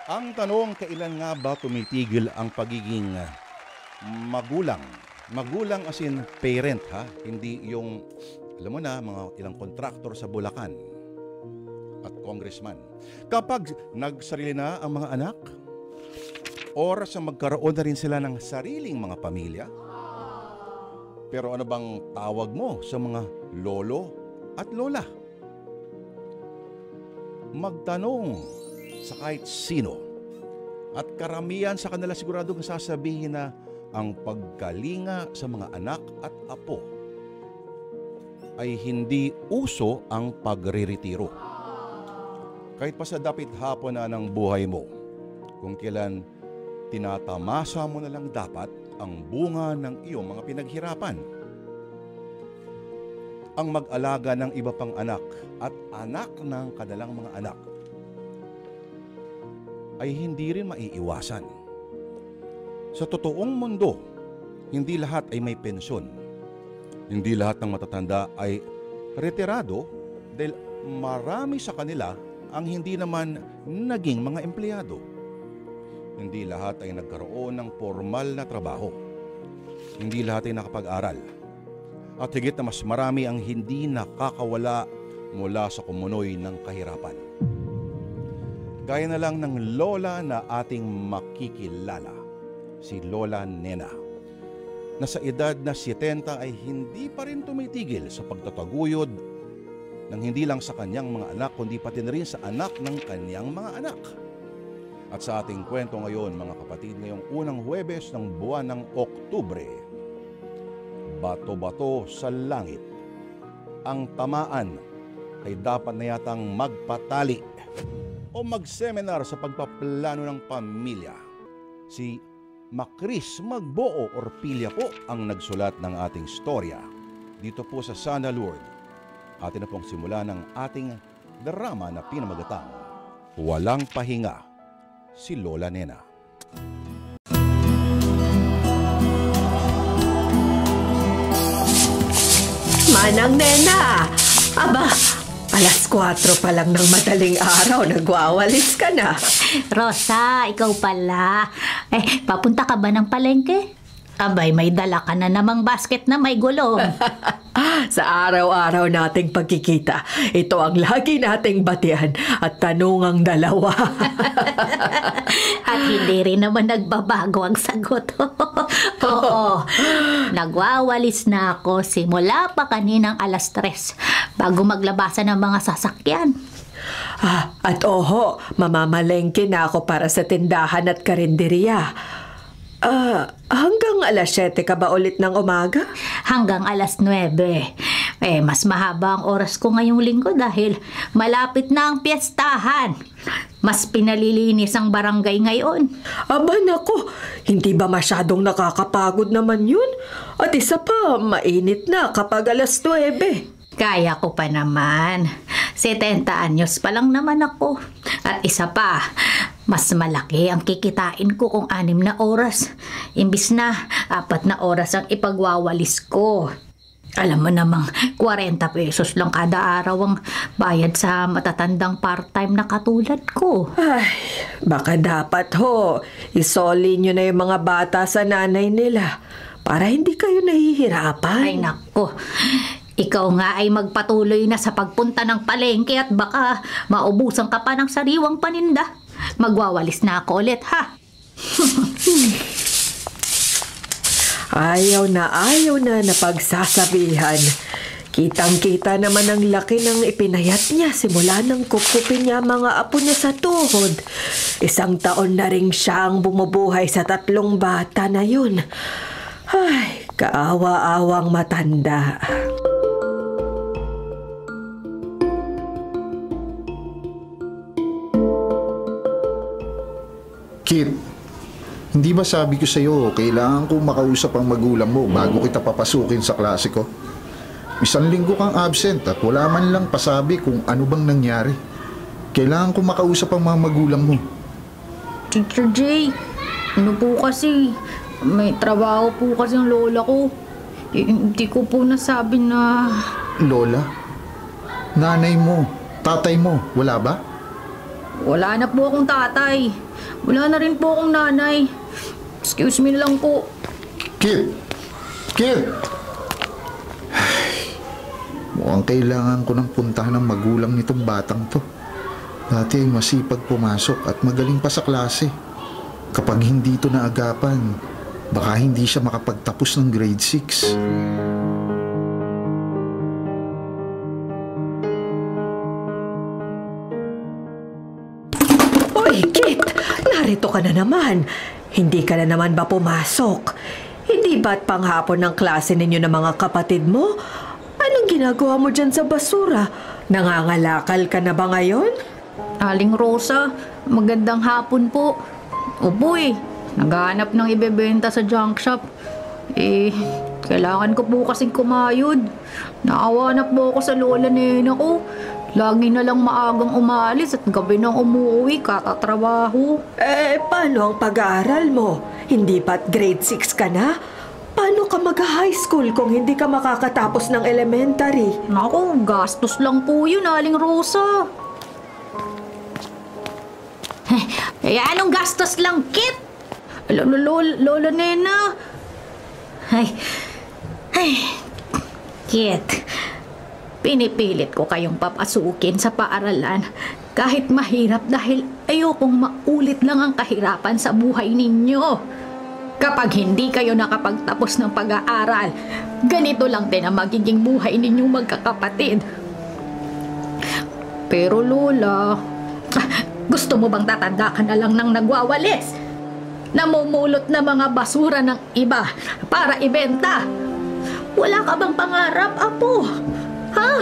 Ang tanong, kailan nga ba tumitigil ang pagiging magulang? Magulang as in parent ha, hindi yung, alam mo na, mga ilang kontraktor sa Bulacan at congressman. Kapag nagsarili na ang mga anak, oras na magkaroon na rin sila ng sariling mga pamilya. Pero ano bang tawag mo sa mga lolo at lola? Magtanong sa kahit sino. At karamihan sa kanila siguradong sasabihin na ang pagkalinga sa mga anak at apo ay hindi uso ang pagre-retiro. Kahit pa sa dapit hapon na ng buhay mo, kung kailan tinatamasa mo na lang dapat ang bunga ng iyong mga pinaghirapan. Ang mag-alaga ng iba pang anak at anak ng kanilang mga anak ay hindi rin maiiwasan. Sa totoong mundo, hindi lahat ay may pensyon. Hindi lahat ng matatanda ay retirado dahil marami sa kanila ang hindi naman naging mga empleyado. Hindi lahat ay nagkaroon ng formal na trabaho. Hindi lahat ay nakapag-aral. At higit na mas marami ang hindi nakakawala mula sa kumunoy ng kahirapan. Gaya na lang ng lola na ating makikilala, si Lola Nena, na sa edad na 70 ay hindi pa rin tumitigil sa pagtataguyod ng hindi lang sa kanyang mga anak, kundi pati na rin sa anak ng kanyang mga anak. At sa ating kwento ngayon, mga kapatid, ngayong unang Huwebes ng buwan ng Oktubre, bato-bato sa langit. Ang tamaan ay dapat na yatang magpatali o mag-seminar sa pagpaplano ng pamilya. Si Macris Magboo Orpilla po ang nagsulat ng ating storya. Dito po sa Sana Lord, atin na pong simula ng ating drama na pinamagatang Walang Pahinga, si Lola Nena. Manang Nena! Aba, alas 4 pa lang ng madaling araw, nagwawalis ka na. Rosa, ikaw pala. Papunta ka ba ng palengke? Abay, may dala ka na namang basket na may gulong. Sa araw-araw nating pagkikita, ito ang lagi nating batian at tanungang dalawa. At hindi rin naman nagbabago ang sagot. Oo, nagwawalis na ako simula pa kaninang alas 3 bago maglabasan ng mga sasakyan. At oho, mamamalengke na ako para sa tindahan at karinderiya. Hanggang alas 7 ka ba ulit ng umaga? Hanggang alas 9. Mas mahaba ang oras ko ngayong linggo dahil malapit na ang piyestahan. Mas pinalilinis ang barangay ngayon. Aba nako, hindi ba masyadong nakakapagod naman yun? At isa pa, mainit na kapag alas 9. Kaya ko pa naman. 70 anyos pa lang naman ako. At isa pa, mas malaki ang kikitain ko kung 6 na oras. Imbis na 4 na oras ang ipagwawalis ko. Alam mo namang 40 pesos lang kada araw ang bayad sa matatandang part-time na katulad ko. Ay, baka dapat isoli nyo na yung mga bata sa nanay nila para hindi kayo nahihirapan. Ay nako, ikaw nga ay magpatuloy na sa pagpunta ng palengke at baka maubusan ka pa ng sariwang paninda. Magwawalis na ako ulit, ha? Ayaw na pagsasabihan. Kitang-kita naman ang laki ng ipinayat niya simula nang kupkupin niya mga apo niya sa tuhod. 1 taon na rin siyang bumubuhay sa 3 bata na yun. Ay, kaawa-awang matanda. Kit, hindi ba sabi ko sa'yo, kailangan kong makausap ang magulang mo bago kita papasukin sa klase ko? 1 linggo kang absent at wala man lang pasabi kung ano bang nangyari. Kailangan kong makausap ang mga magulang mo. Teacher Jay, ano po kasi, may trabaho po kasi ang lola ko. Hindi ko po nasabi na... Lola? Nanay mo, tatay mo, wala ba? Wala na po akong tatay. Wala na rin po akong nanay. Excuse me na lang po. Kit! Kit! Mukhang kailangan ko ng puntahan ng magulang nitong batang to. Dati ay masipag pumasok at magaling pa sa klase. Kapag hindi ito naagapan, baka hindi siya makapagtapos ng grade 6. Oy, Kit! Narito ka na naman. Hindi ka na naman ba pumasok? Hindi ba't panghapon ng klase ninyo ng mga kapatid mo? Anong ginagawa mo dyan sa basura? Nangangalakal ka na ba ngayon? Aling Rosa, magandang hapon po. Opo naghahanap ng ibebenta sa junk shop. Kailangan ko po kasing kumayod. Naawa na po ako sa lola nena ko. Lagi na lang maagang umalis at gabi nang umuwi katatrabaho. Paano ang pag-aaral mo? Hindi ba't grade 6 ka na? Paano ka mag-high school kung hindi ka makakatapos ng elementary? Naku, gastos lang po yun, Aling Rosa. Anong gastos lang, Kit? Lola nena. Kit, pinipilit ko kayong papasukin sa paaralan kahit mahirap dahil ayokong maulit lang ang kahirapan sa buhay ninyo. Kapag hindi kayo nakapagtapos ng pag-aaral, ganito lang din ang magiging buhay ninyong magkakapatid. Pero Lola, gusto mo bang tatanda ka na lang ng nagwawalis? Namumulot na mga basura ng iba para ibenta? Wala ka bang pangarap, Apo? Ha?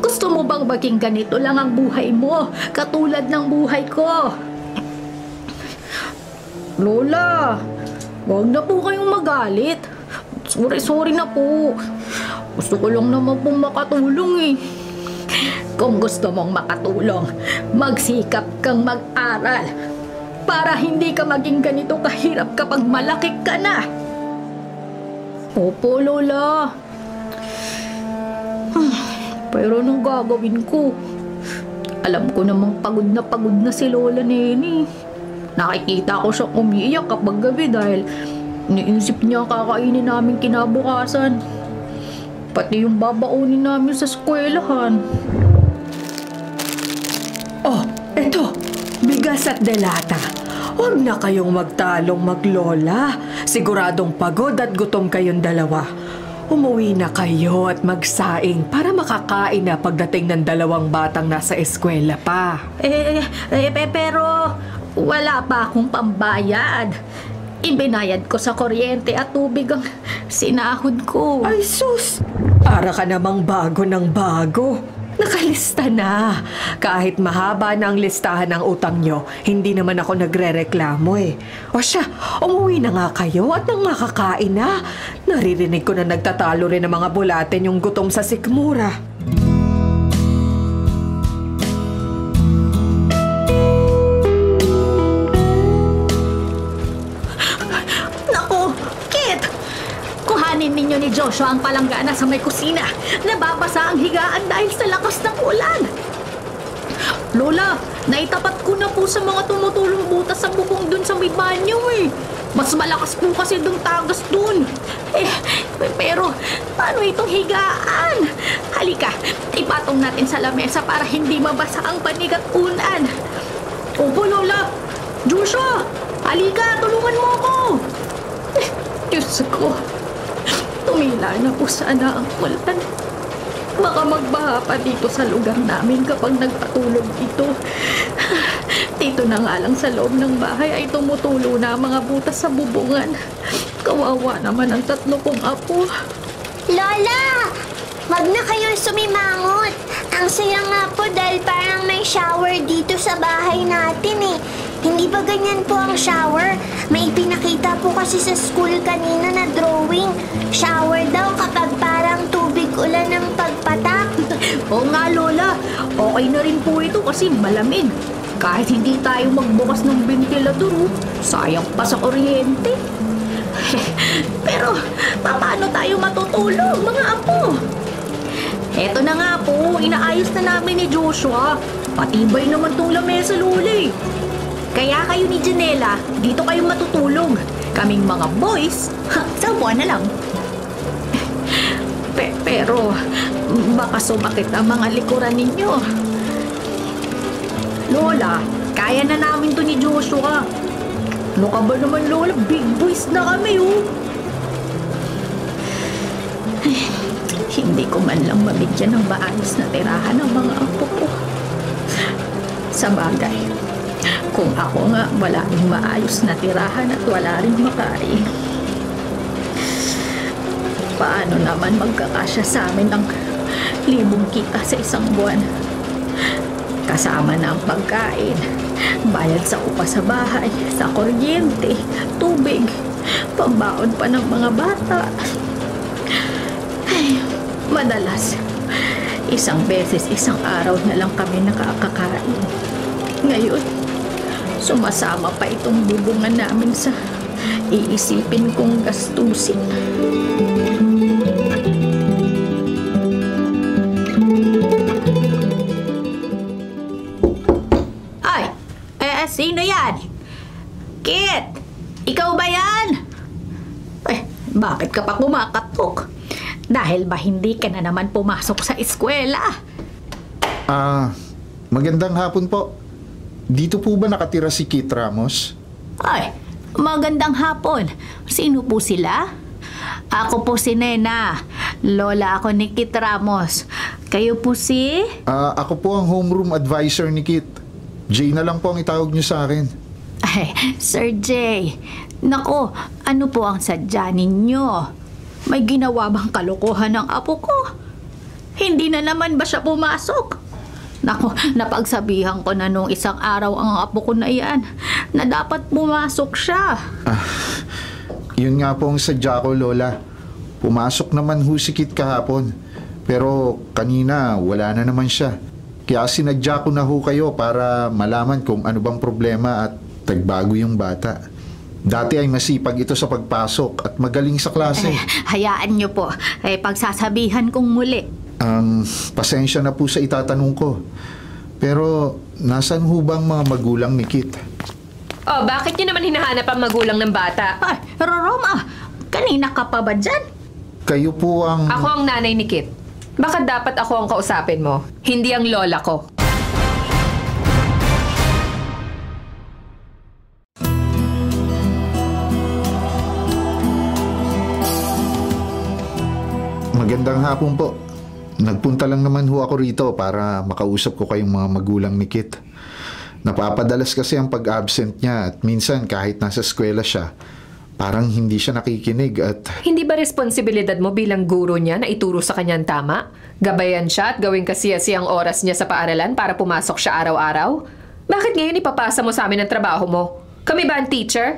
Gusto mo bang maging ganito lang ang buhay mo, katulad ng buhay ko? Lola, huwag na po kayong magalit. Sorry na po. Gusto ko lang naman pong makatulong Kung gusto mong makatulong, magsikap kang mag-aral para hindi ka maging ganito kahirap kapag malaki ka na. Opo, Lola. Pero anong gagawin ko? Alam ko namang pagod na si Lola Neni. Nakikita ko siyang umiiyak kapag gabi dahil iniisip niya ang kakainin namin kinabukasan. Pati yung babaunin namin sa eskwelahan. Oh, eto, bigas at delata. Huwag na kayong magtalong maglola. Siguradong pagod at gutom kayong dalawa. Umuwi na kayo at magsaing para makakain na pagdating ng dalawang batang nasa eskwela pa. Pero wala pa akong pambayad. Ibinayad ko sa kuryente at tubig ang sinahod ko. Ay sus! Para ka namang bago ng bago. Nakalista na. Kahit mahaba na ang listahan ng utang nyo, hindi naman ako nagre-reklamo O siya, umuwi na nga kayo at nang makakain na. Naririnig ko na nagtatalo rin ng mga bulatin yung gutom sa sikmura. Ninyo ni Joshua ang palanggana sa may kusina. Nababasa ang higaan dahil sa lakas ng ulan. Lola, naitapat ko na po sa mga tumutulong butas sa bubong dun sa may banyo Mas malakas po kasi dun tagas dun. Pero paano itong higaan? Halika, ipatong natin sa lamesa para hindi mabasa ang panig at unan. Opo, Lola. Joshua, halika, tulungan mo ako. Diyos ko. Tumila na po sana ang ulan. Baka magbaha pa dito sa lugar namin kapag nagpatulog ito. Dito na nga lang sa loob ng bahay ay tumutulo na ang mga butas sa bubungan. Kawawa naman ang 3 kong apo. Lola! Wag na kayo sumimangot. Ang saya nga po dahil parang may shower dito sa bahay natin Hindi ba ganyan po ang shower? May pinakita po kasi sa school kanina na drawing. Shower daw kapag parang tubig ulan ng pagpatak. Oo nga, Lola. Okay na rin po ito kasi malamig. Kahit hindi tayo magbukas ng ventilador, sayang pa sa kuryente. Pero, paano tayo matutulog, mga apo? Eto na nga po, inaayos na namin ni Joshua. Patibay naman tong lamesa, Lola eh. Kaya kayo ni Janela, dito kayo matutulog. Kaming mga boys, sa upuan na lang. Pero, baka sumakit ang mga likuran ninyo. Lola, kaya na namin to ni Joshua. Ano ka ba naman, Lola? Big boys na kami, oh. Hindi ko man lang mabigyan ng maayos na tirahan ng mga apo ko. Sa bagay, kung ako nga wala rin maayos na tirahan at wala rin makain, paano naman magkakasya sa amin ang 1,000 kita sa isang buwan? Kasama na ang pagkain, bayad sa upa sa bahay, sa kuryente, tubig, pambaon pa ng mga bata. Ay, madalas, isang beses isang araw na lang kami nakakakain. Ngayon, sumasama pa itong bubungan namin sa iisipin kong gastusin. Sino yan? Kit! Ikaw ba yan? Bakit ka pa kumakatok? Dahil ba hindi ka na naman pumasok sa eskwela? Magandang hapon po. Dito po ba nakatira si Kit Ramos? Ay, magandang hapon. Sino po sila? Ako po si Nena. Lola ako ni Kit Ramos. Kayo po si? Ako po ang homeroom advisor ni Kit. Jay na lang po ang itawag niyo sa akin. Ay, Sir Jay. Nako, ano po ang sadya ninyo? May ginawa bang kalokohan ng apo ko? Hindi na naman ba siya pumasok? Nako, napagsabihan ko na nung isang araw ang apo ko na yan na dapat pumasok siya. Yun nga po ang sadya ko, Lola. Pumasok naman ho si Kit kahapon. Pero kanina wala na naman siya. Kaya sinadya ko na ho kayo para malaman kung ano bang problema at tagbago yung bata. Dati ay masipag ito sa pagpasok at magaling sa klase. Hayaan niyo po. Pagsasabihan kong muli. Pasensya na po sa itatanong ko. Pero nasan ho bang mga magulang ni Kit? Oh, bakit niyo naman hinahanap ang magulang ng bata? Ay, Roma, kanina ka pa ba dyan? Kayo po ang... Ako ang nanay ni Kit. Baka dapat ako ang kausapin mo, hindi ang lola ko. Magandang hapon po. Nagpunta lang naman ho ako rito para makausap ko kayong mga magulang ni Kit. Napapadalas kasi ang pag-absent niya at minsan kahit nasa eskwela siya, parang hindi siya nakikinig at... Hindi ba responsibilidad mo bilang guro niya na ituro sa kanyang tama? Gabayan siya at gawin kasiyasi ang oras niya sa paaralan para pumasok siya araw-araw? Bakit ngayon ipapasa mo sa amin ang trabaho mo? Kami ba ang teacher?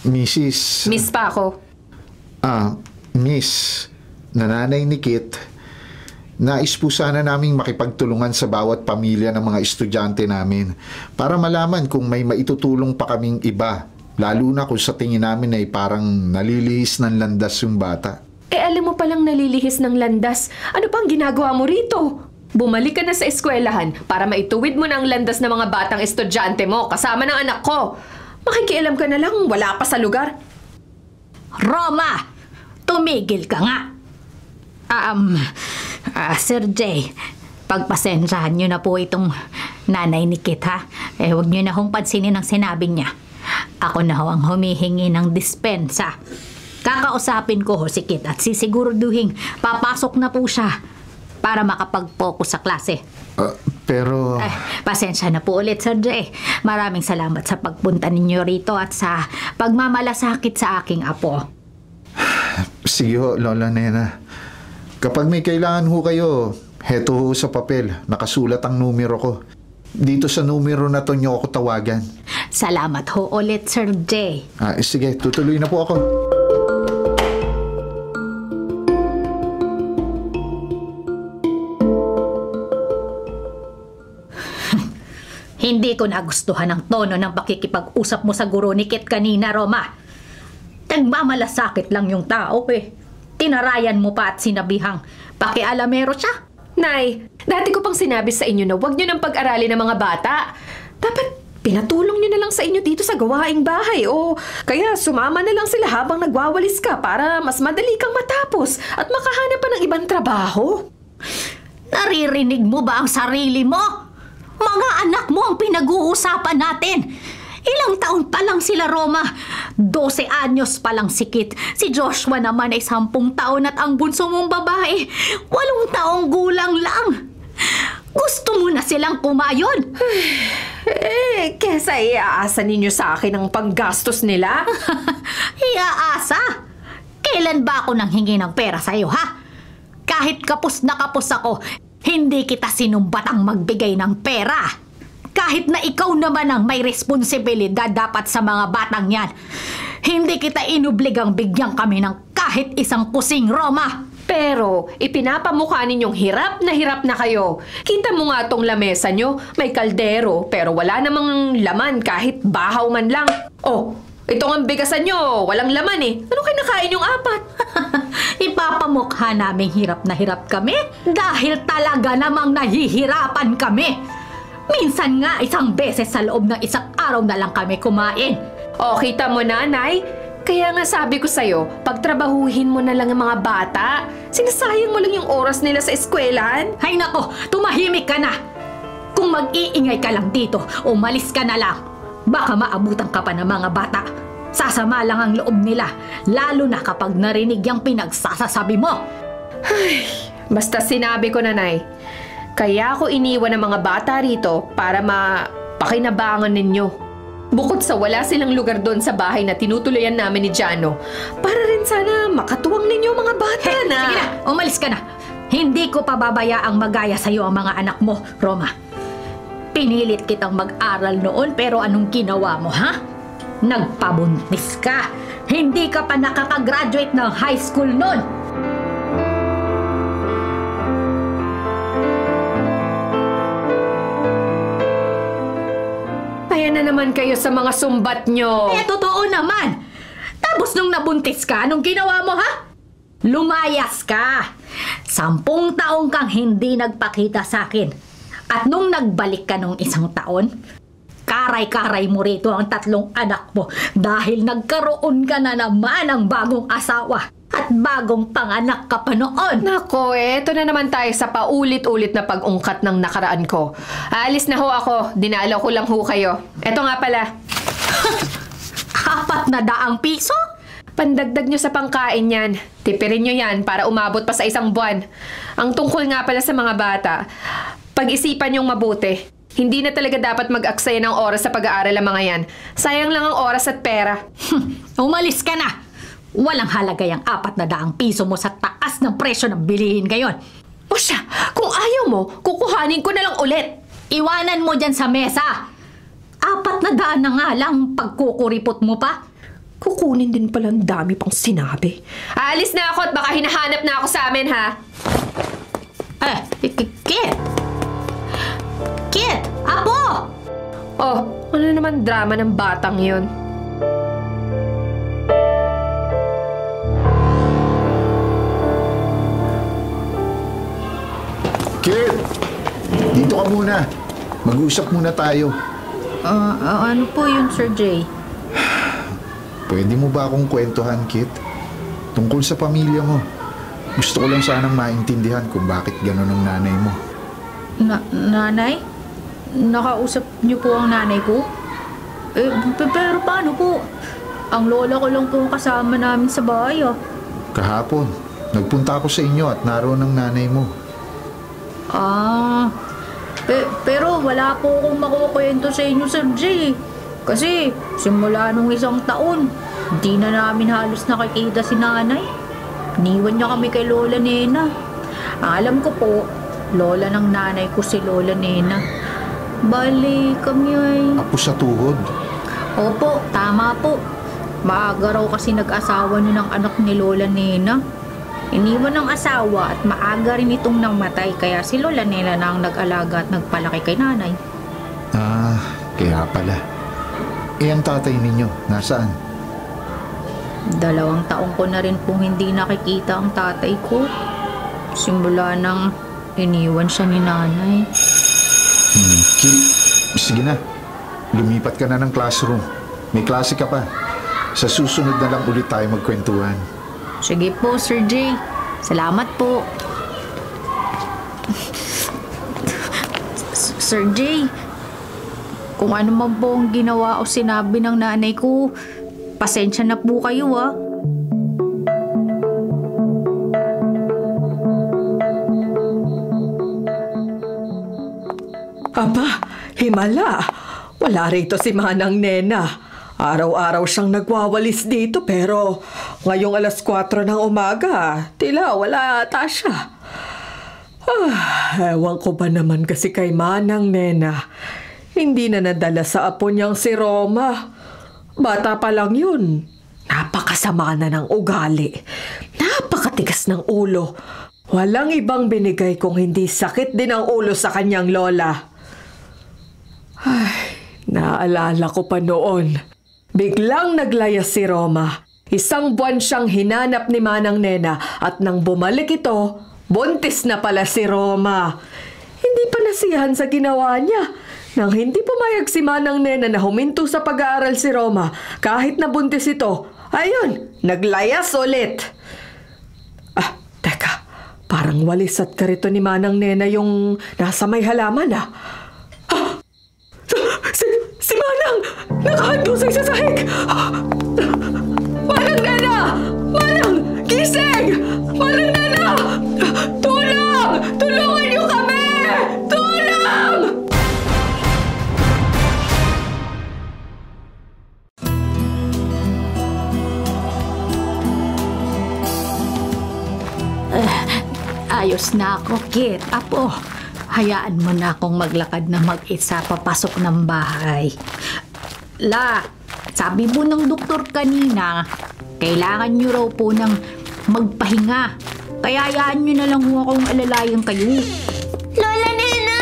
Mrs. Miss pa ako. Miss, nanay ni Kit, nais po sana naming makipagtulungan sa bawat pamilya ng mga estudyante namin para malaman kung may maitutulong pa kaming iba. Lalo na kung sa tingin namin ay parang nalilihis ng landas yung bata. Alam mo palang nalilihis ng landas. Ano pang ginagawa mo rito? Bumalik ka na sa eskwelahan para maituwid mo na ang landas ng mga batang estudyante mo kasama ng anak ko. Makikialam ka na lang, wala pa sa lugar. Roma! Tumigil ka nga! Sir Jay, pagpasensyahan nyo na po itong nanay ni Kit, ha? Huwag nyo na hong pansinin ang sinabi niya. Ako na ho ang humihingi ng dispensa. Kakausapin ko ho si Kit at sisiguraduhin papasok na po siya para makapag-focus sa klase. Pero... pasensya na po ulit, Sir Jay. Maraming salamat sa pagpunta ninyo rito at sa pagmamalasakit sa aking apo. Sige ho, Lola Nena. Kapag may kailangan ho kayo, heto ho sa papel, nakasulat ang numero ko. Dito sa numero na to nyo ako tawagan. Salamat ho ulit, Sir Jay. Sige, tutuloy na po ako. Hindi ko nagustuhan ang tono ng pakikipag-usap mo sa guro ni Kit kanina, Roma. Nagmamalasakit lang yung tao eh. Tinarayan mo pa at sinabihang pakialamero siya. Nay, Dati ko pang sinabi sa inyo na huwag nyo nang pag-aralin ng mga bata. Dapat pinatulong nyo na lang sa inyo dito sa gawaing bahay o kaya sumama na lang sila habang nagwawalis ka para mas madali kang matapos at makahanap pa ng ibang trabaho. Naririnig mo ba ang sarili mo? Mga anak mo ang pinag-uusapan natin. Ilang taon pa lang sila, Roma. 12 anyos pa lang si Kit. Si Joshua naman ay 10 taon at ang bunso mong babae, 8 taong gulang lang. Gusto mo na silang kumayon? Kesa iaasa ninyo sa akin ang panggastos nila? Iaasa? Kailan ba ako nang hingi ng pera sa'yo, ha? Kahit kapos na kapos ako, hindi kita sinumbatang magbigay ng pera. Kahit na ikaw naman ang may responsibilidad dapat sa mga batang yan. Hindi kita inubligang bigyan kami ng kahit isang kusing, Roma. Pero ipinapamukha ninyong hirap na kayo. Kita mo nga tong lamesa nyo, may kaldero pero wala namang laman kahit bahaw man lang. Oh, itong ang bigasan nyo, walang laman eh. Ano kinakain yung 4? Ipapamukha naming hirap na hirap kami dahil talaga namang nahihirapan kami. Minsan nga 1 beses sa loob ng 1 araw na lang kami kumain. O, kita mo, nanay? Kaya nga sabi ko sa'yo, pagtrabahuhin mo na lang ang mga bata. Sinasayang mo lang yung oras nila sa eskwelahan. Hay nako, tumahimik ka na. Kung mag-iingay ka lang dito, umalis ka na lang. Baka maabutan ka pa ng mga bata. Sasama lang ang loob nila, lalo na kapag narinig yung pinagsasasabi mo. Ay, basta sinabi ko, nanay. Kaya ako iniwan ng mga bata rito para mapakinabangan ninyo. Bukod sa wala silang lugar doon sa bahay na tinutuloyan namin ni Jano, para rin sana makatuwang ninyo mga bata na... Sige na, umalis ka na. Hindi ko pababayaang magaya sa'yo ang mga anak mo, Roma. Pinilit kitang mag-aral noon pero anong ginawa mo, ha? Nagpabuntis ka. Hindi ka pa nakakagraduate ng high school noon. Na naman kayo sa mga sumbat nyo. Totoo naman. Tapos nung nabuntis ka, anong ginawa mo, ha? Lumayas ka. 10 taong kang hindi nagpakita sa akin. At nung nagbalik ka nung 1 taon, karay-karay mo rito ang 3 anak mo dahil nagkaroon ka na naman ng bagong asawa at bagong panganak ka pa noon. Nako, eto na naman tayo sa paulit-ulit na pag-ungkat ng nakaraan ko. Aalis na ho ako. Dinalaw ko lang ho kayo. Eto nga pala. 400 piso? Pandagdag nyo sa pangkain yan. Tipirin nyo yan para umabot pa sa 1 buwan. Ang tungkol nga pala sa mga bata, pag-isipan nyong mabuti. Hindi na talaga dapat mag-aksaya ng oras sa pag-aaral ang mga yan. Sayang lang ang oras at pera. Umalis ka na! Walang halaga yung 400 piso mo sa taas ng presyo ng bilihin ngayon. O siya, kung ayaw mo, kukuhanin ko na lang ulit. Iwanan mo dyan sa mesa. 400 na nga lang pagkukuripot mo pa. Kukunin din pala ang dami pang sinabi. Aalis na ako at baka hinahanap na ako sa amin, ha? Kit! Kit! Apo! Oh, ano naman drama ng batang yun? Kit! Dito ka muna. Mag-usap muna tayo. Ano po yun, Sir Jay? Pwede mo ba akong kwentuhan, Kit? Tungkol sa pamilya mo. Gusto ko lang sanang maintindihan kung bakit gano'n ang nanay mo. Nanay? Nakausap niyo po ang nanay ko? Pero paano po? Ang lola ko lang po kasama namin sa bahay, Kahapon, nagpunta ako sa inyo at naroon ang nanay mo. Pero wala po akong makukwento sa inyo, Sir Jay. Kasi simula nung 1 taon, hindi na namin halos nakikita si nanay. Niwan niya kami kay Lola Nena. Ang alam ko po, lola ng nanay ko si Lola Nena. Bali, kami ay... Apo sa tuhod. Opo, tama po. Maaga raw kasi nag-asawa niyo ng anak ni Lola Nena. Iniwan ng asawa at maaga rin itong namatay kaya si Lola Nena na ang nag-alaga at nagpalaki kay nanay. Kaya pala. Ang tatay ninyo, nasaan? 2 taong ko na rin pong hindi nakikita ang tatay ko. Simula nang iniwan siya ni nanay. Kim, sige na. Lumipat ka na ng classroom. May klase ka pa. Sa susunod na lang ulit tayo magkwentuhan. Sige po, Sir Jay. Salamat po. Sir Jay, kung ano man po ang ginawa o sinabi ng nanay ko, pasensya na po kayo ah. Aba, himala. Wala rito si Manang Nena. Araw-araw siyang nagwawalis dito pero ngayong 4:00 ng umaga, tila wala ata siya. Ewan ko ba naman kasi kay Manang Nena. Hindi na nadala sa apo niyang si Roma. Bata pa lang yun. Napakasama na ng ugali. Napakatigas ng ulo. Walang ibang binigay kung hindi sakit din ang ulo sa kanyang lola. Ay, naalala ko pa noon. Biglang naglayas si Roma. 1 buwan siyang hinanap ni Manang Nena at nang bumalik ito, buntis na pala si Roma. Hindi pa nasiyahan sa ginawa niya. Nang hindi pumayag si Manang Nena na huminto sa pag-aaral si Roma kahit na buntis ito, ayun, naglayas ulit. Teka, parang walisat ka rito ni Manang Nena yung nasa may halaman Si Manang! Nakahandusay sa sahig! Manang Nena! Manang! Gising! Manang Nena! Tulong! Tulungan niyo kami! Tulong! Ayos na ako, Kit. Apo, hayaan mo na akong maglakad na mag-isa papasok ng bahay. La, sabi mo ng doktor kanina, kailangan niyo raw po ng magpahinga. Kaya hayaan niyo na lang ho akong alalayan kayo. Lola Nena!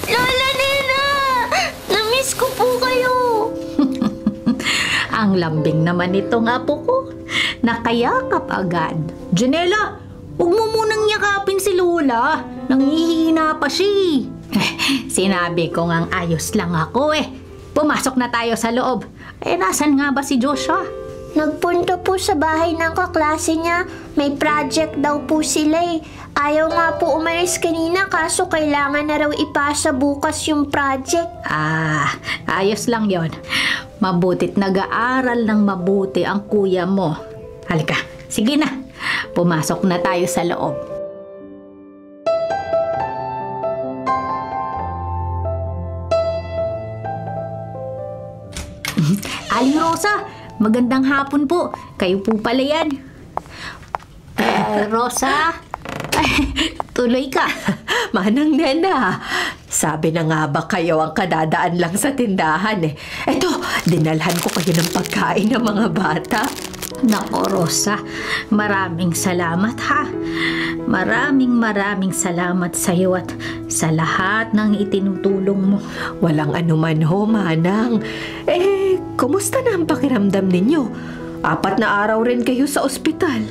Lola Nena! Namiss ko po kayo! Ang lambing naman itong apo ko. Nakayakap agad. Janela, huwag mo munang yakapin si Lola. Nanghihina pa siya. Sinabi ko ngang ayos lang ako eh. Pumasok na tayo sa loob. Nasan nga ba si Joshua? Nagpunta po sa bahay ng kaklase niya. May project daw po sila eh. Ayaw nga po umalis kanina kaso kailangan na raw ipasa bukas yung project. Ayos lang yon. Mabutit nag-aaral ng mabuti ang kuya mo. Halika, sige na. Pumasok na tayo sa loob. Aling Rosa, magandang hapon po. Kayo po pala yan. Rosa, tuloy ka. Manang Nena, sabi na nga ba kayo ang kadadaan lang sa tindahan eh. Eto, dinalhan ko kayo ng pagkain ng mga bata. Nako, Rosa, maraming salamat ha. Maraming salamat sa iyo at sa lahat ng itinutulong mo. Walang anuman ho, Manang. Kumusta na ang pakiramdam ninyo? 4 na araw rin kayo sa ospital.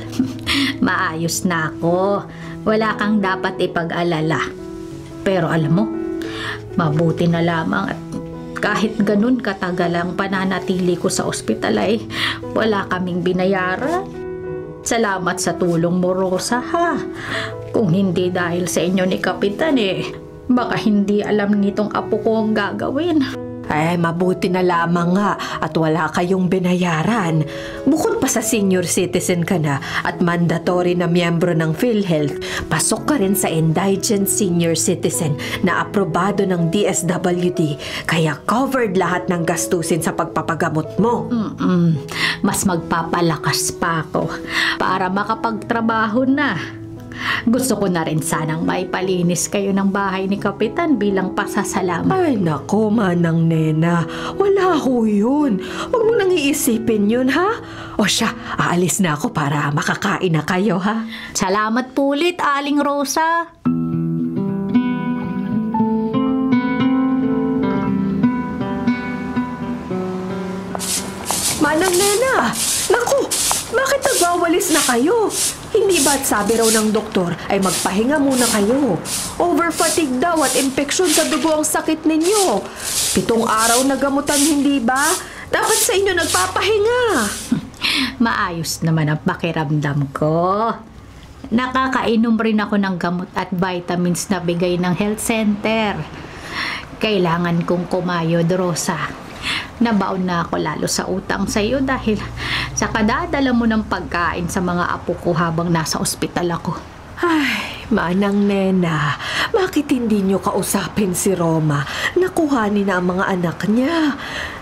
Maayos na ako. Wala kang dapat ipag-alala. Pero alam mo, mabuti na lamang at kahit ganun katagal ang pananatili ko sa ospital ay wala kaming binayaran. Salamat sa tulong mo, Rosa, ha? Kung hindi dahil sa inyo ni Kapitan baka hindi alam nitong apo ko ang gagawin. Mabuti na lamang nga at wala kayong binayaran. Bukod pa sa senior citizen ka na at mandatory na miyembro ng PhilHealth, pasok ka rin sa indigent senior citizen na aprobado ng DSWD, kaya covered lahat ng gastusin sa pagpapagamot mo. Mas magpapalakas pa ako para makapagtrabaho na. Gusto ko na rin sanang maipalinis kayo ng bahay ni Kapitan bilang pasasalamat. Ay nako, Manang Nena, wala ho yun. Huwag mo nang iisipin yun, ha? O siya, aalis na ako para makakain na kayo, ha? Salamat po ulit, Aling Rosa. Manang Nena, naku, bakit nagwawalis na kayo? Hindi ba't sabi raw ng doktor ay magpahinga muna kayo? Overfatigue daw at infeksyon sa dugo ang sakit ninyo. 7 araw na gamutan, hindi ba? Dapat sa inyo nagpapahinga. Maayos naman ang pakiramdam ko. Nakakainom rin ako ng gamot at vitamins na bigay ng health center. Kailangan kong kumayod, Rosa. Nabaon na ako lalo sa utang sa iyo dahil sa kadadala mo ng pagkain sa mga apo ko habang nasa ospital ako. Ay, Manang Nena, bakit hindi nyo kausapin si Roma? Nakuhanin na ang mga anak niya.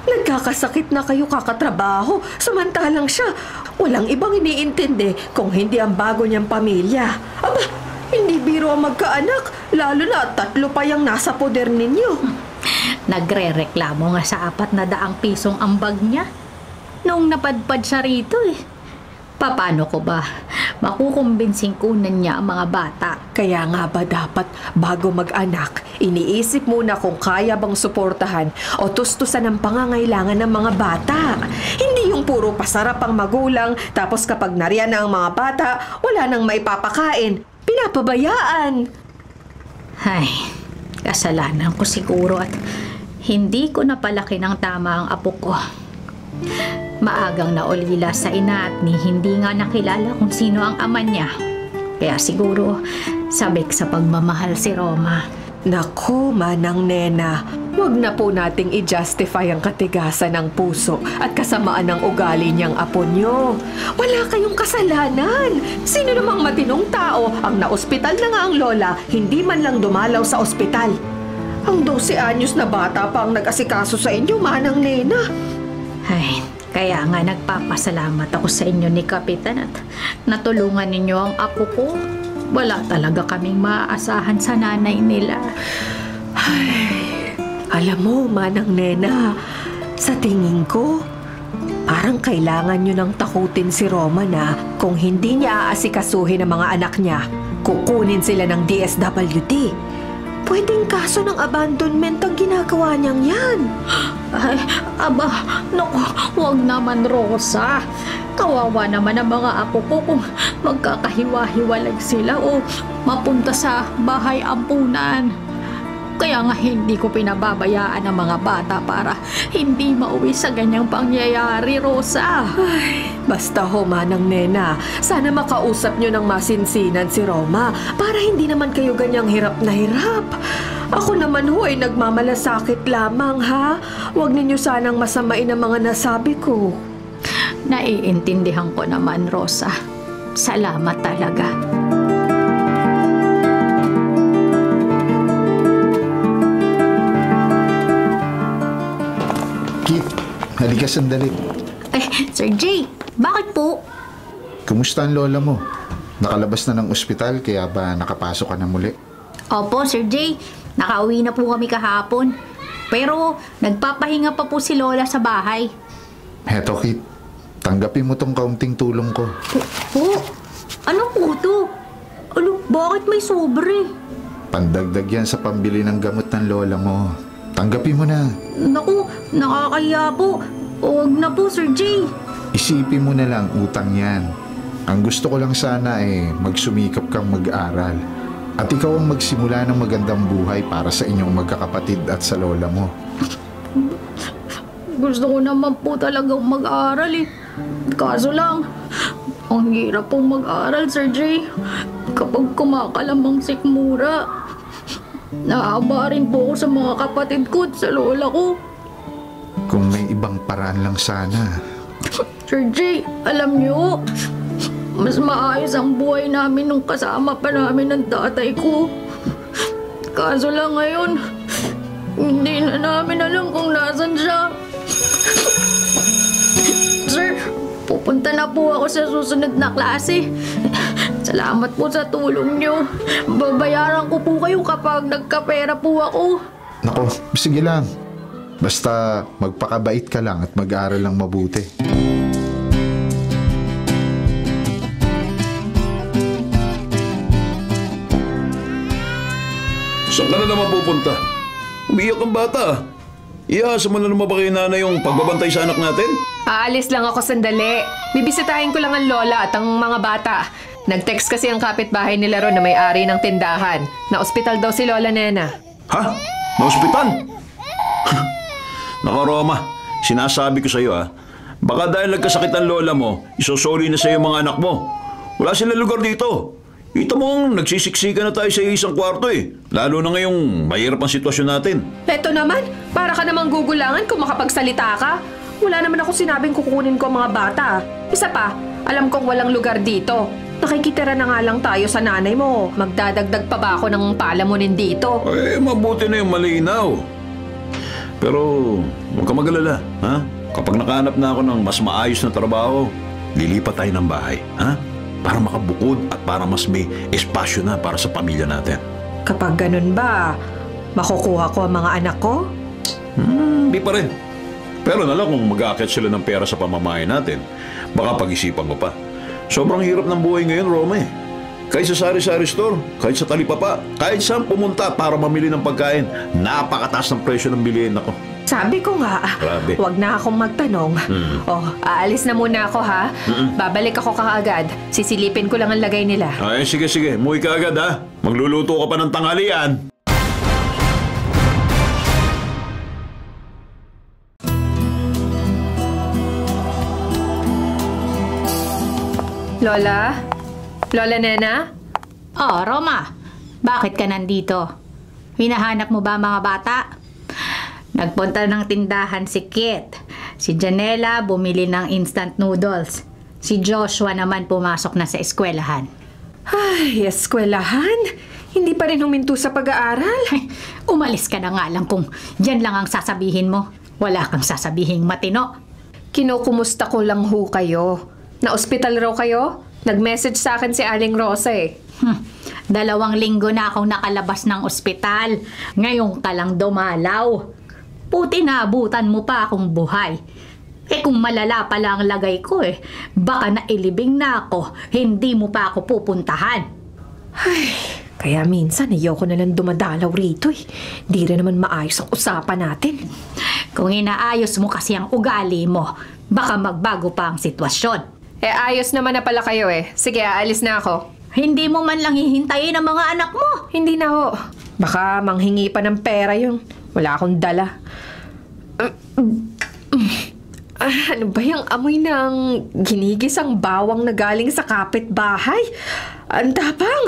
Nagkakasakit na kayo kakatrabaho, samantalang siya, walang ibang iniintindi kung hindi ang bago niyang pamilya. Aba, hindi biro ang magkaanak, lalo na 3 pa yung nasa poder ninyo. Nagre-reklamo nga sa 400 pisong ambag niya nung napadpad siya rito eh. Paano ko ba makukumbinsing kunan niya ang mga bata? Kaya nga ba dapat bago mag-anak, iniisip muna kung kaya bang suportahan o tustusan ang pangangailangan ng mga bata. Hindi yung puro pasarap ang magulang tapos kapag nariyan na ang mga bata, wala nang maipapakain. Pinapabayaan. Ay, kasalanan ko siguro at hindi ko napalaki ng tama ang apo ko. Maagang naulila sa ina at hindi nga nakilala kung sino ang ama niya. Kaya siguro sabik sa pagmamahal si Roma. Naku, Manang Nena, wag na po nating i-justify ang katigasan ng puso at kasamaan ng ugali niyang apo niyo. Wala kayong kasalanan. Sino namang matinong tao ang naospital na nga ang lola, hindi man lang dumalaw sa ospital. Ang 12 anyos na bata pa ang nag-asikaso sa inyo, Manang Nena. Ay, kaya nga nagpapasalamat ako sa inyo ni Kapitan at natulungan ninyo ang apo ko. Wala talaga kaming maaasahan sa nanay nila. Ay, alam mo, Manang Nena, sa tingin ko, parang kailangan nyo nang takutin si Roma na kung hindi niya aasikasuhin ang mga anak niya, kukunin sila ng DSWD. Pwedeng kaso ng abandonment ang ginagawa niyang yan. Ay, aba, naku, huwag naman, Rosa. Kawawa naman ang mga apo ko kung magkakahiwa-hiwalag sila o mapunta sa bahay ampunan. Kaya nga hindi ko pinababayaan ang mga bata para hindi mauwi sa ganyang pangyayari, Rosa. Ay, basta ho, Manang Nena, sana makausap nyo ng masinsinan si Roma para hindi naman kayo ganyang hirap na hirap. Ako naman ho ay nagmamalasakit lamang, ha? Huwag ninyo sanang masamain ang mga nasabi ko. Naiintindihan ko naman, Rosa. Salamat talaga. Kit, halika sandali. Sir Jay, bakit po? Kumusta ang lola mo? Nakalabas na ng ospital kaya ba nakapasok ka na muli? Opo, Sir Jay. Nakauwi na po kami kahapon. Pero nagpapahinga pa po si Lola sa bahay. Heto, Kit. Tanggapin mo tong kaunting tulong ko. Po? Ano po to? Ano, bakit may sobre? Pandagdag yan sa pambili ng gamot ng lola mo. Tanggapin mo na. Naku, nakakahiya po. Huwag na po, Sir Jay. Isipin mo na lang, utang yan. Ang gusto ko lang sana magsumikap kang mag-aral. At ikaw ang magsimula ng magandang buhay para sa inyong magkakapatid at sa lola mo. Gusto ko naman po talagang mag-aral eh. Kaso lang, ang hirap pong mag-aral, Sir Jay. Kapag kumakalamang sikmura, naaba rin po ako sa mga kapatid ko at sa lola ko. Kung may ibang paraan lang sana. Sir Jay, alam niyo, mas maayos ang buhay namin nung kasama pa namin ng tatay ko. Kaso lang ngayon, hindi na namin alam kung nasan siya. Sir, pupunta na po ako sa susunod na klase. Salamat po sa tulong niyo. Babayaran ko po kayo kapag nagkapera po ako. Nako, sige lang. Basta magpakabait ka lang at mag-aaral lang mabuti. Saan ka na naman pupunta? Umiyak ang bata. Iasa mo na naman ba kay nanay yung pagbabantay sa anak natin? Aalis lang ako sandali. Bibisitahin ko lang ang lola at ang mga bata. Nag-text kasi ang kapitbahay nila ron na may-ari ng tindahan. Na ospital daw si Lola Nena. Ha? Na-ospital? Nako, Roma, sinasabi ko sa'yo baka dahil nagkasakit ang lola mo, isusoli na sa'yo mga anak mo. Wala silang lugar dito. Ito mo, nagsisiksikan na tayo sa isang kwarto Lalo na ngayong mahirap ang sitwasyon natin. Eto naman, para ka namang gugulangan kung makapagsalita ka. Wala naman ako sinabing kukunin ko ang mga bata. Isa pa, alam kong walang lugar dito. Nakikitira na nga lang tayo sa nanay mo. Magdadagdag pa ba ako ng palamunin dito? Mabuti na yung malinaw. Pero huwag ka mag-alala, ha? Kapag nakahanap na ako ng mas maayos na trabaho, lilipat tayo ng bahay, ha? Para makabukod at para mas may espasyo na para sa pamilya natin. Kapag ganun ba, makukuha ko ang mga anak ko? Di pa rin. Pero nalang kung mag-aakyat sila ng pera sa pamamahay natin, baka pag-isipan ko pa. Sobrang hirap ng buhay ngayon, Roma Kahit sa sari-sari store, kahit sa talipapa, kahit saan pumunta para mamili ng pagkain, napakataas ng presyo ng bilihin ako. Sabi ko nga, Grabe. wag na akong magtanong. Aalis na muna ako ha. Babalik ako kaagad. Sisilipin ko lang ang lagay nila. Ay, sige. Umuwi ka agad, ha? Magluluto ka pa ng tanghalian. Lola? Lola Nena? Oh, Roma, bakit ka nandito? Hinahanap mo ba mga bata? Nagpunta ng tindahan si Kit. Si Janela bumili ng instant noodles. Si Joshua naman pumasok na sa eskwelahan. Ay, eskwelahan? Hindi pa rin huminto sa pag-aaral? Umalis ka na nga lang kung yan lang ang sasabihin mo. Wala kang sasabihing matino. Kinukumusta ko lang ho kayo. Na-ospital raw kayo? Nag-message sa akin si Aling Rosa 2 linggo na akong nakalabas ng ospital. Ngayon ka lang dumalaw. Puti naabutan mo pa akong buhay. Kung malala pala ang lagay ko baka nailibing na ako, hindi mo pa ako pupuntahan. Ay, kaya minsan ayoko na lang dumadalaw rito Di rin naman maayos ang usapan natin. Kung inaayos mo kasi ang ugali mo, baka magbago pa ang sitwasyon. Ayos naman na pala kayo Sige, aalis na ako. Hindi mo man lang hihintayin ang mga anak mo. Hindi na ho. Baka manghingi pa ng pera yun. Wala akong dala. Ano ba yung amoy ng ginigisang bawang na galing sa kapitbahay? Ang tapang!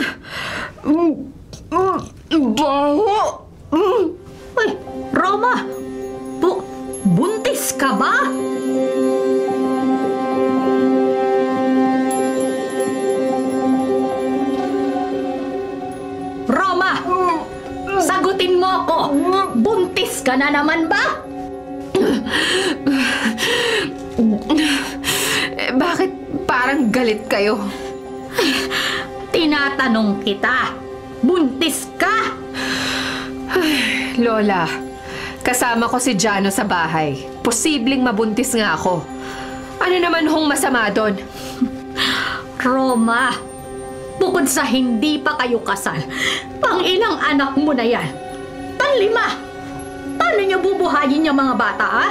Baho! Ay, Roma! Buntis ka ba? Roma! Sagutin mo ako! Buntis ka na naman ba? Bakit parang galit kayo? Tinatanong kita, buntis ka? Lola, kasama ko si Jano sa bahay. Posibleng mabuntis nga ako. Ano naman hong masama doon? Roma, bukod sa hindi pa kayo kasal, pang ilang anak mo na yan? Panlima! Paano niyo bubuhayin yung mga bata, ha?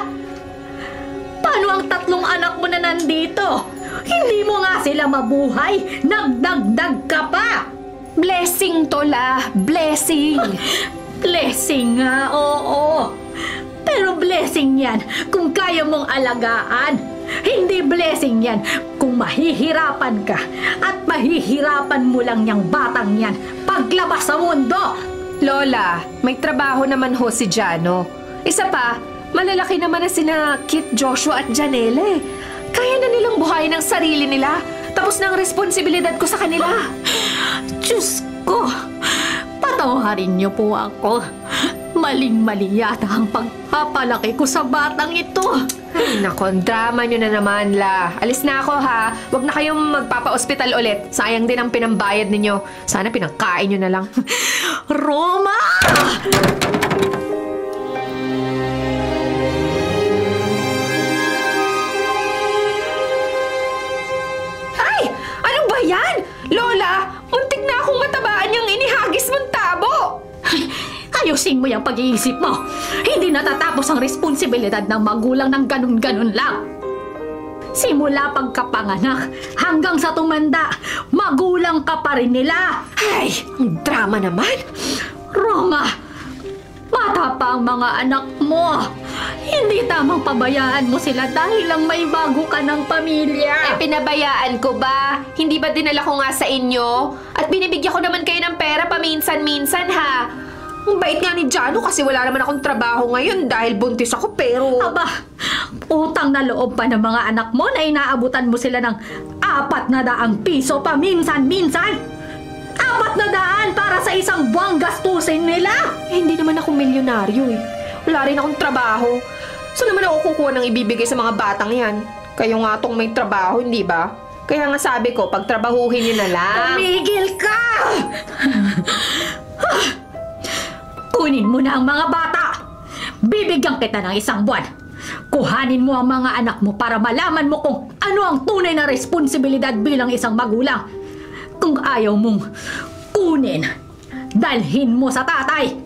Paano ang 3 anak mo na nandito? Hindi mo nga sila mabuhay. Nagdagdag ka pa. Blessing to, La. Blessing. Blessing nga, oo. Pero blessing yan kung kaya mong alagaan. Hindi blessing yan kung mahihirapan ka. At mahihirapan mo lang yung batang yan paglabas sa mundo. Lola, may trabaho naman ho si Jano. Isa pa, malalaki naman na sina Kit, Joshua at Janela Kaya na nilang buhayin ang sarili nila. Tapos na ang responsibilidad ko sa kanila. Diyos ko, patawarin niyo po ako. Maling-mali yata ang pagpapalaki ko sa batang ito. Ay, nako, drama nyo na naman, La. Alis na ako, ha. Huwag na kayong magpapa-ospital ulit. Sayang din ang pinambayad ninyo. Sana pinangkain nyo na lang. Roma! Ay! Ano ba yan? Lola, muntik na akong matabaan yung inihagis mong tabo. Ayusin mo yung pag-iisip mo. Hindi natatapos ang responsibilidad ng magulang ng ganun-ganun lang. Simula pagkapanganak hanggang sa tumanda, magulang ka pa rin nila. Ay, ang drama naman. Roma, bata pa ang mga anak mo. Hindi tamang pabayaan mo sila dahil lang may bago ka ng pamilya. Pinabayaan ko ba? Hindi ba dinala ko nga sa inyo? At binibigyan ko naman kayo ng pera paminsan-minsan ha. Ang bait nga ni Jano kasi wala naman akong trabaho ngayon dahil buntis ako pero... Aba, utang na loob pa ng mga anak mo na inaabutan mo sila ng 400 piso paminsan-minsan. 400 para sa isang buwang gastusin nila. Hindi naman ako milyonaryo eh. Wala rin akong trabaho. Saan naman ako kukuha ng ibibigay sa mga batang yan? Kayo nga tong may trabaho, hindi ba? Kaya nga sabi ko, pagtrabahuhin niyo na lang. Tumigil ka! Kunin mo na ang mga bata. Bibigyan kita ng 1 buwan. Kuhanin mo ang mga anak mo para malaman mo kung ano ang tunay na responsibilidad bilang isang magulang. Kung ayaw mong kunin, dalhin mo sa tatay.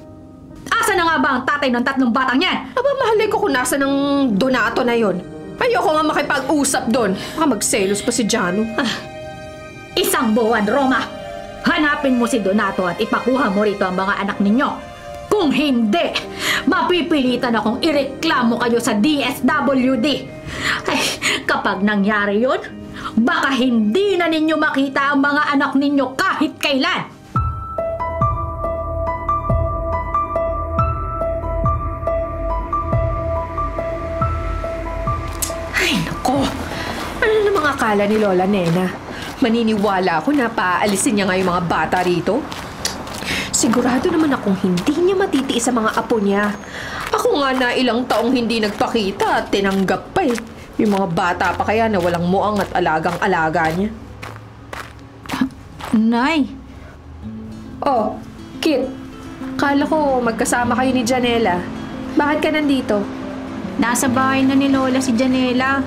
Asa na nga ba ang tatay ng 3 batang yan? Aba, mahalay ko kung nasa ng Donato na yon. Ayoko nga makipag-usap doon. Baka magselos pa si Jano. 1 buwan, Roma. Hanapin mo si Donato at ipakuha mo rito ang mga anak ninyo. Kung hindi, mapipilitan akong ireklamo kayo sa DSWD. Ay, kapag nangyari yun, baka hindi na ninyo makita ang mga anak ninyo kahit kailan. Ay, nako. Ano namang akala ni Lola Nena? Maniniwala ako na paalisin niya nga yung mga bata rito? Sigurado naman akong hindi niya matitiis sa mga apo niya. Ako nga na ilang taong hindi nagpakita at tinanggap pa eh. Yung mga bata pa kaya na walang muang at alagang-alaga niya. Nay. Oh, Kit. Kala ko magkasama kayo ni Janela. Bakit ka nandito? Nasa bahay na ni Lola si Janela.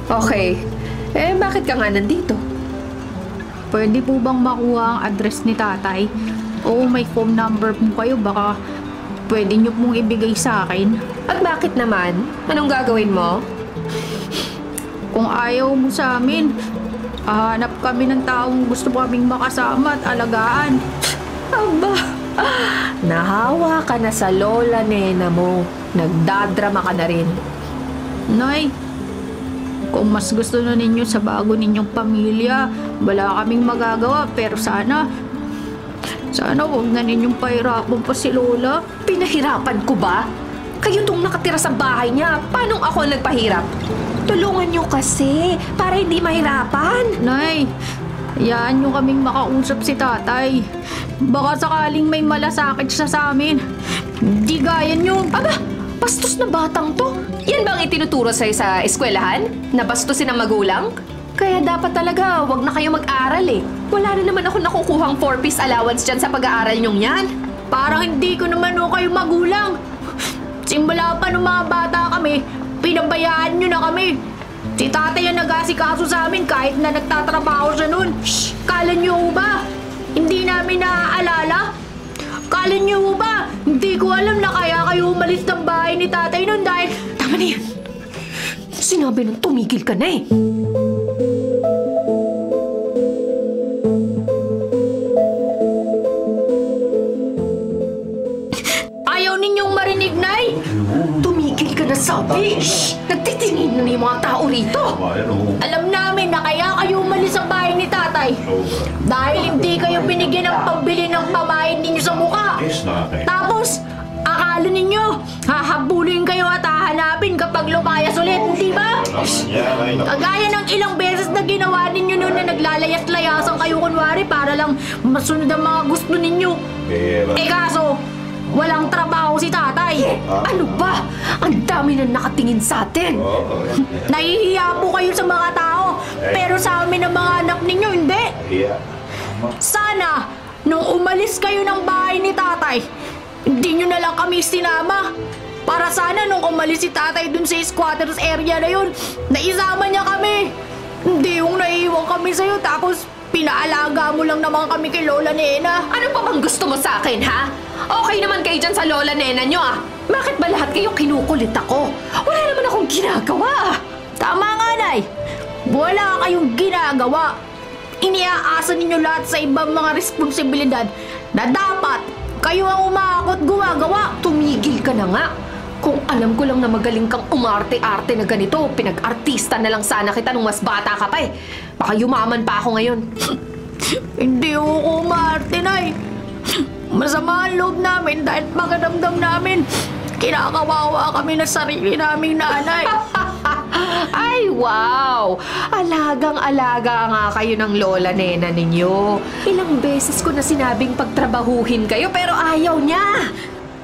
Okay. Bakit ka nga nandito? Pwede po bang makuha ang address ni tatay? O may phone number po kayo, baka pwede nyo pong ibigay sa akin. At bakit naman? Anong gagawin mo? Kung ayaw mo sa amin, hanap kami ng taong gusto kaming makasama at alagaan. Aba, nahawa ka na sa Lola Nena mo. Nagdadrama ka na rin. Nay, kung mas gusto na ninyo sa bago ninyong pamilya, wala kaming magagawa, pero sana huwag na ninyong pahirapan pa si Lola. Pinahirapan ko ba? Kayo tong nakatira sa bahay niya. Paano ako nagpahirap? Tulungan niyo kasi para hindi mahirapan. Nay, hayaan nyo kaming makausap si tatay. Baka sakaling may malasakit siya sa amin. Di gaya nyo. Aba, bastos na batang to. Yan ba ang itinuturo sa'yo sa eskwelahan? Na bastusin ang magulang? Kaya dapat talaga wag na kayo mag-aral eh. Wala na naman ako nakukuhang 4-piece allowance dyan sa pag-aaral nyong yan. Parang hindi ko naman kayo magulang. Simula pa nung mga bata kami, pinabayaan nyo na kami. Si tatay ang nag-asikaso sa amin kahit na nagtatrabaho siya nun. Shh! Kala nyo ba? Hindi namin naaalala? Kala nyo ba? Hindi ko alam na kaya kayo umalis ng bahay ni tatay nun dahil... Tama na yan. Sinabi nung tumigil ka na eh. Ayaw ninyong marinig, Nay? Tumigil ka na sabi. Shhh! Nagtitingin na yung mga tao rito. Alam namin na kaya kayo umalis sa bahay ni tatay. Dahil hindi kayo binigyan ng pambili ng pamain ninyo sa mukha. Tapos, akala ninyo, hahabulin kayo at hahanapin kapag lumayas ulit, hindi ba? Kagaya ng ilang beses na ginawa ninyo noon na naglalayas-layasan kayo kunwari para lang masunod ang mga gusto ninyo. Kaso, walang trabaho si tatay. Ano ba? Ang dami na nakatingin sa atin. Nahihiya po kayo sa mga tao, pero sa amin ang mga anak ninyo, hindi. Sana, nung umalis kayo ng bahay ni tatay, hindi nyo na lang kami sinama. Para sana nung umalis si tatay dun sa squatters area na yun, naisama niya kami. Hindi yung naiiwan kami sa'yo tapos pinaalaga mo lang naman kami kay Lola Nena. Ano pa bang gusto mo sa akin, ha? Okay naman kayo dyan sa Lola Nena nyo, ah. Bakit ba lahat kayo kinukulit ako? Wala naman akong ginagawa. Tama nga Nay, wala kayong ginagawa. Iniaasa ninyo lahat sa ibang mga responsibilidad na dapat kayo ang umaakot gumagawa. Tumigil ka na nga. Kung alam ko lang na magaling kang umarte-arte na ganito, pinag-artista na lang sana kita nung mas bata ka pa eh. Baka yumaman pa ako ngayon. Hindi ako umarte, Nay. Masama ang loob namin dahil pakiramdam namin kinakawawa kami na sarili naming nanay. Ay, wow! Alagang-alaga nga kayo ng lola nena ninyo. Ilang beses ko na sinabing pagtrabahuhin kayo pero ayaw niya.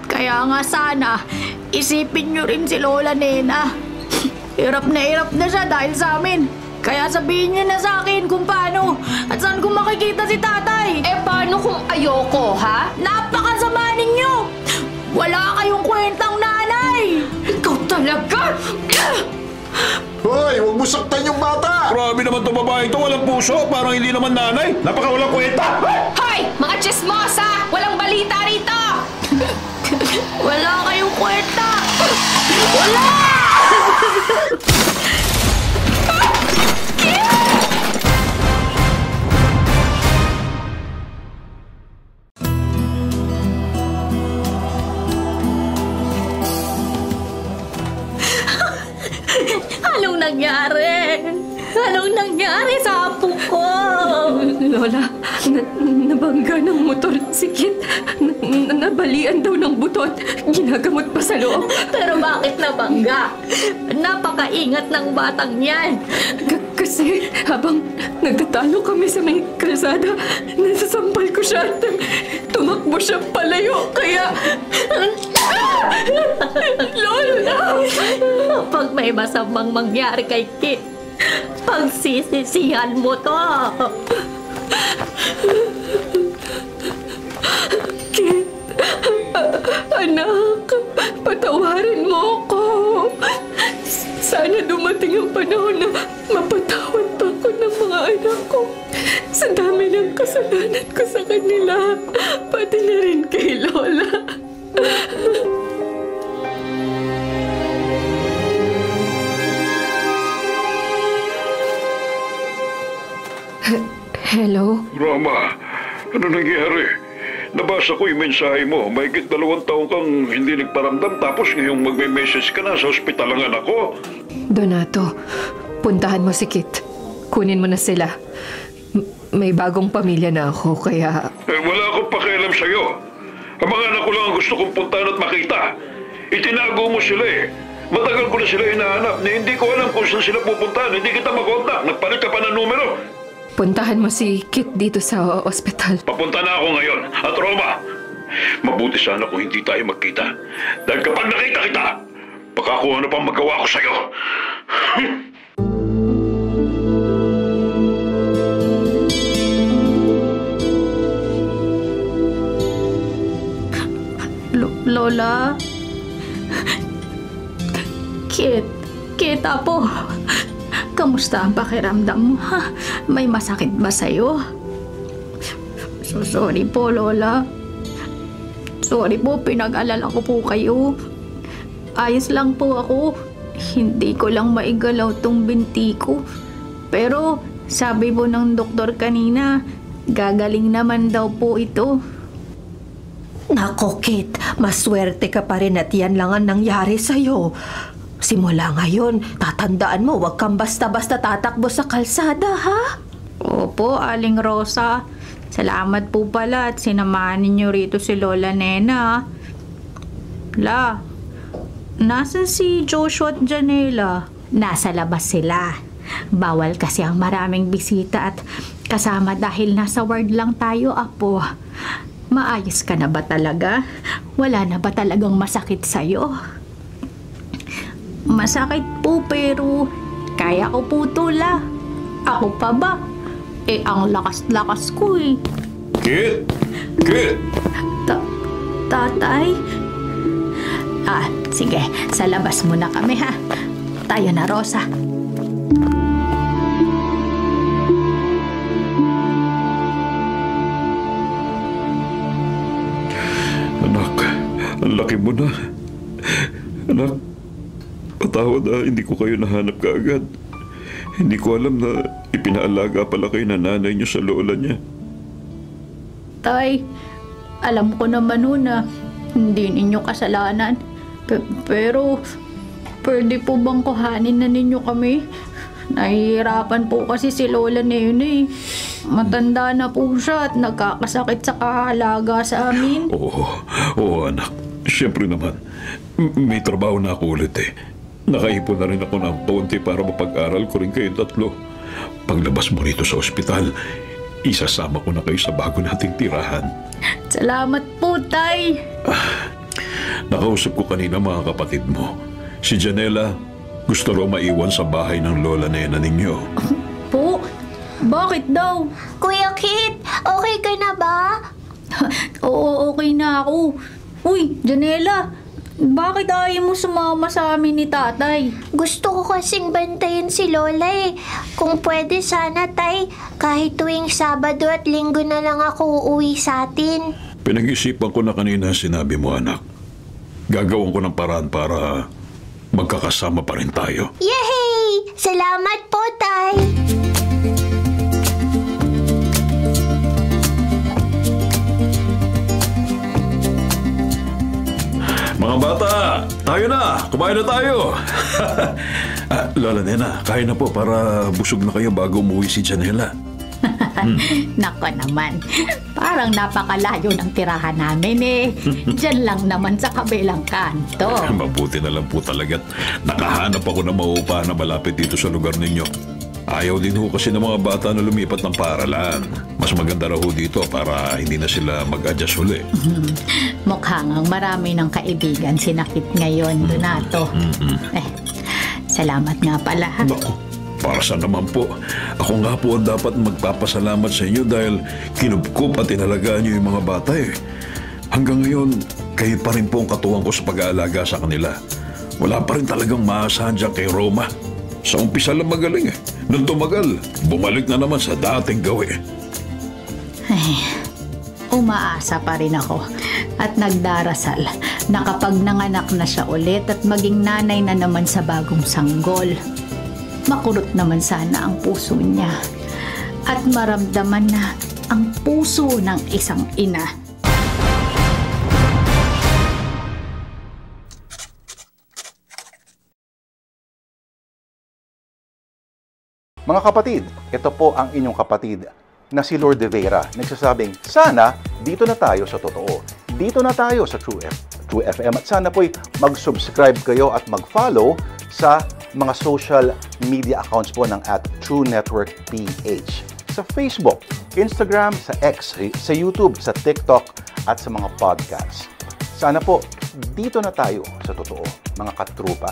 Kaya nga sana, isipin nyo rin si Lola Nena. Hirap na siya dahil sa amin. Kaya sabihin niyo na sa akin kung paano at saan ko makikita si tatay. Eh, paano kung ayoko, ha? Napakasama ninyo! Wala kayong kwentang nanay! Ikaw talaga! Hoy, huwag mo saktan yung bata! Grabe naman itong babae ito, walang puso, parang hindi naman nanay. Napakawalang kwenta! Hoy! Mga chismosa! Walang balita rito! Wala kayong kwenta! Wala! Anong nangyari? Anong nangyari sa apo ko? Lola, nabangga ng motor si Kit. Nabalian daw ng butot. Ginagamot pa sa loob. Pero bakit nabangga? Napakaingat ng batang yan. Kasi habang nagtatalo kami sa may kalsada, nasasampal ko siya at tumakbo siya palayo. Kaya... Lola! Pag may masamang mangyari kay Kit, pagsisisihan mo to. Kit, anak, patawarin mo ko. Sana dumating ang panahon na mapatawad pa ako ng mga anak ko. Sa dami ng kasalanan ko sa kanila, pati na rin kay Lola. Hello? Rama, ano nangyari? Nabasa ko yung mensahe mo. Mahigit 2 taon kang hindi nagparamdam tapos ngayong magme-message ka na sa ospital ang anak ko. Donato, puntahan mo si Kit. Kunin mo na sila. May bagong pamilya na ako, kaya... Wala akong pakialam sa'yo. Ang mga anak ko lang ang gusto kong puntahan at makita. Itinago mo sila eh. Matagal ko na sila hinahanap na hindi ko alam kung saan sila pupuntahan. Hindi kita makontak. Nagpalit ka pa ng numero. Puntahan mo si Kit dito sa ospital. Papunta na ako ngayon. At Roma, mabuti sana kung hindi tayo magkita. Dahil kapag nakita kita, baka kung ano pang magawa ko sa'yo. Lola? Kit, apo. Kamusta ang pakiramdam mo, ha? May masakit ba sa'yo? So sorry po, Lola. Sorry po, pinag-alala ko po kayo. Ayos lang po ako. Hindi ko lang maigalaw tong binti ko. Pero, sabi po ng doktor kanina, gagaling naman daw po ito. Nako, Kit, maswerte ka pa rin at yan lang ang nangyari sa'yo. Simula ngayon, tatandaan mo, huwag kang basta-basta tatakbo sa kalsada, ha? Opo, Aling Rosa. Salamat po pala at sinamahan ninyo rito si Lola Nena. La, nasan si Joshua at Janela? Nasa labas sila. Bawal kasi ang maraming bisita at kasama dahil nasa ward lang tayo, apo. Maayos ka na ba talaga? Wala na ba talagang masakit sa'yo? Masakit po pero kaya ko po tula. Ako pa ba? Eh ang lakas-lakas ko eh. Kit! Kit! Tatay? Sige, sa labas muna kami ha. Tayo na, Rosa. Anak, ang laki mo na. Anak, patawad hindi ko kayo nahanap kaagad. Hindi ko alam na ipinaalaga pala kayo na nanay niyo sa lola niya. Tay, alam ko naman nun na hindi ninyo kasalanan. Pero, pwede po bang kuhanin na ninyo kami? Nahihirapan po kasi si Lola Nene. Matanda na po siya at nagkakasakit sa kahalaga sa amin. Oo anak. Siyempre naman. May trabaho na ako ulit eh. Nakaipon na rin ako ng konti para mapag-aral ko rin kayong tatlo. Paglabas mo rito sa ospital, isasama ko na kayo sa bago nating tirahan. Salamat po, Tay. Nakausap ko kanina mga kapatid mo. Si Janela, gusto raw maiwan sa bahay ng lola Nena ninyo. Po? Bakit daw? Kuya Kit, okay ka na ba? Oo, okay na ako. Uy, Janela, bakit ayaw mo sumama sa amin ni Tatay? Gusto ko kasing bantayan si Lola eh. Kung pwede sana, Tay, kahit tuwing Sabado at Linggo na lang ako uuwi sa atin. Pinag-isipan ko na kanina sinabi mo, anak. Gagawin ko ng paraan para magkakasama pa rin tayo. Yay! Salamat po, Tay! Mga bata, tayo na! Kumain na tayo! Lola Nena, kain na po para busog na kayo bago umuwi si Janela. Nako naman, parang napakalayo ng tirahan namin eh. Diyan lang naman sa kabilang kanto. Mabuti na lang po talaga't nakahanap ako ng mauupahan na malapit dito sa lugar ninyo. Ayaw din ho kasi ng mga bata na lumipat ng paaralan. Mas maganda raw ho dito para hindi na sila mag-adjust uli. Mukhang ang marami ng kaibigan sinakit ngayon, Donato. Salamat nga pala. Naku, para saan naman po? Ako nga po ang dapat magpapasalamat sa inyo dahil kinupkup at inalagaan niyo yung mga bata eh. Hanggang ngayon, kayo pa rin po ang katuwang ko sa pag-aalaga sa kanila. Wala pa rin talagang maasahan dyan kay Roma. Sa umpisa lang magaling eh. Nung tumagal, bumalik na naman sa dating gawi. Ay, umaasa pa rin ako at nagdarasal na kapag nanganak na siya ulit at maging nanay na naman sa bagong sanggol, makulot naman sana ang puso niya at maramdaman na ang puso ng isang ina. Mga kapatid, ito po ang inyong kapatid na si Lord de Vera. Nagsasabing, sana dito na tayo sa totoo. Dito na tayo sa True FM. At sana po'y mag-subscribe kayo at mag-follow sa mga social media accounts po ng @TrueNetworkPH. Sa Facebook, Instagram, sa X, sa YouTube, sa TikTok, at sa mga podcasts. Sana po, dito na tayo sa totoo, mga katrupa.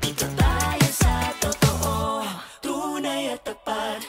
Dito tayo sa totoo, tunay at tapat.